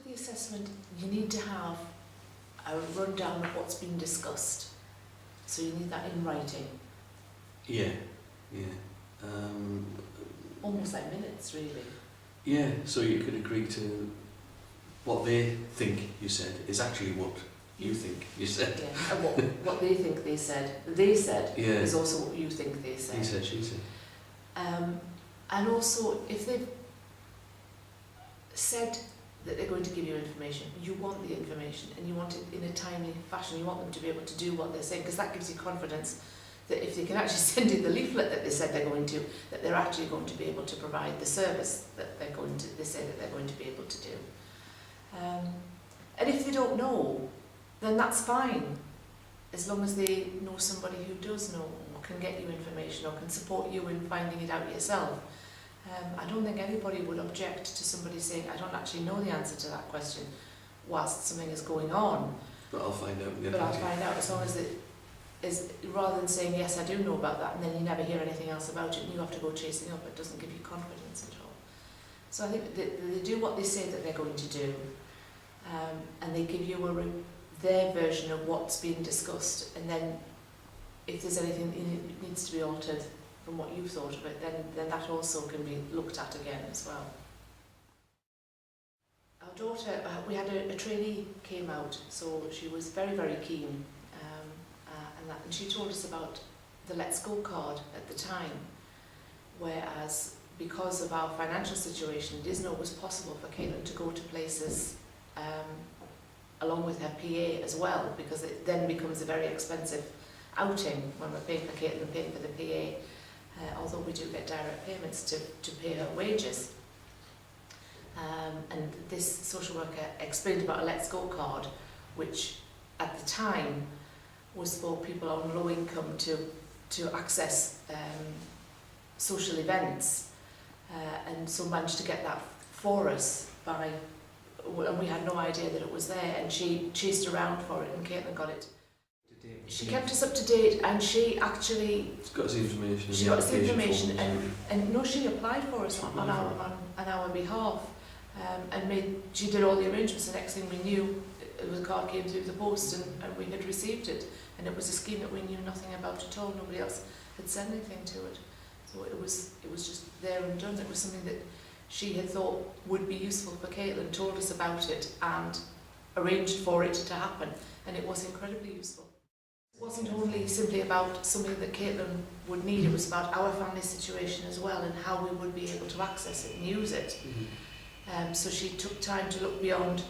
the assessment, you need to have a rundown of what's been discussed. So you need that in writing. Yeah. Almost like minutes, really. Yeah, so you could agree to what they think you said is actually what you think you said. Yeah, and what they think they said. They said Yeah. is also what you think they said. He said, she said. And also, if they've said that they're going to give you information, you want the information and you want it in a timely fashion. You want them to be able to do what they're saying, because that gives you confidence that if they can actually send you the leaflet that they said they're going to, that they're actually going to be able to provide the service that they say that they're going to be able to do. And if they don't know, then that's fine, as long as they know somebody who does know, or can get you information, or can support you in finding it out yourself. I don't think anybody would object to somebody saying, I don't actually know the answer to that question whilst something is going on. But I'll find out. But I'll find out, as long as it is, rather than saying, yes, I do know about that, and then you never hear anything else about it, and you have to go chasing up, it doesn't give you confidence at all. So I think they do what they say that they're going to do, and they give you their version of what's been discussed, and then if there's anything that needs to be altered from what you've thought of it, then that also can be looked at again as well. Our daughter, we had a trainee came out, so she was very, very keen, and she told us about the Let's Go card at the time, whereas because of our financial situation, it isn't always possible for Caitlin to go to places along with her PA as well, because it then becomes a very expensive outing when we're paying for Caitlin and paying for the PA, although we do get direct payments to pay her wages. And this social worker explained about a Let's Go card, which at the time was for people on low income to access social events, and so managed to get that for us and we had no idea that it was there, and she chased around for it and Caitlin got it. She kept us up to date, and she actually got us information. She got us the information, and no, she applied for us on our behalf, and she did all the arrangements. The next thing we knew, the card came through the post, and we had received it, and it was a scheme that we knew nothing about at all. Nobody else had said anything to it, so it was just there and done. It was something that she had thought would be useful for Caitlin, told us about it, and arranged for it to happen, and it was incredibly useful. It wasn't only simply about something that Caitlin would need, it was about our family situation as well, and how we would be able to access it and use it. So she took time to look beyond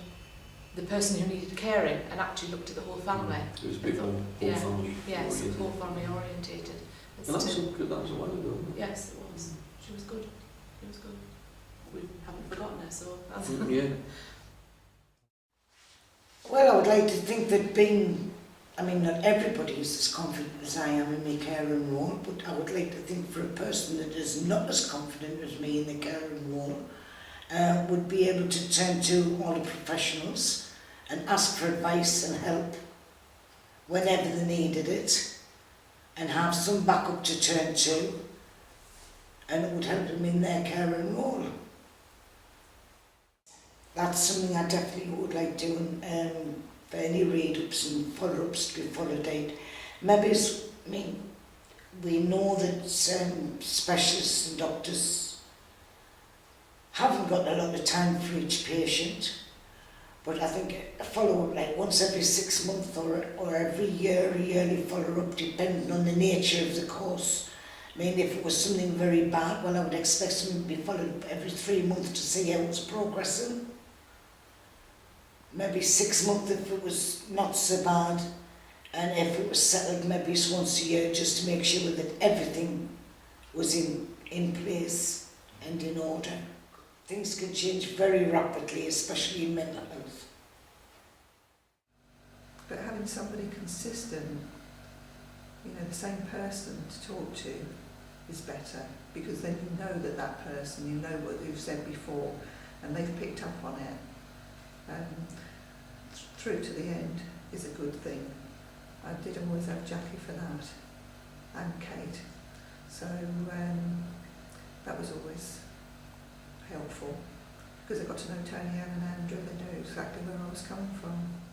the person who needed caring and actually looked at the whole family. It was a bit more whole family. Yes, whole family orientated. And that was a while ago. Yes, it was. She was good. She was good. We haven't forgotten her, so that's Yeah. Well, I would like to think that not everybody is as confident as I am in my caring role, but I would like to think for a person that is not as confident as me in the caring role, would be able to turn to all the professionals and ask for advice and help whenever they needed it, and have some backup to turn to, and it would help them in their caring role. That's something I definitely would like to do, for any read-ups and follow-ups to be followed out. Maybe we know that specialists and doctors haven't got a lot of time for each patient, but I think a follow-up like once every 6 months or every year, a yearly follow-up, depending on the nature of the course. If it was something very bad, well, I would expect something to be followed up every 3 months to see how it's progressing. Maybe 6 months if it was not so bad, and if it was settled, maybe it's once a year, just to make sure that everything was in place and in order. Things can change very rapidly, especially in mental health. But having somebody consistent, the same person to talk to is better, because then you know that person, you know what you've said before, and they've picked up on it. Through to the end is a good thing. I did always have Jackie for that, and Kate. So that was always helpful. because I got to know Tony Ann and Andrew, they know exactly where I was coming from.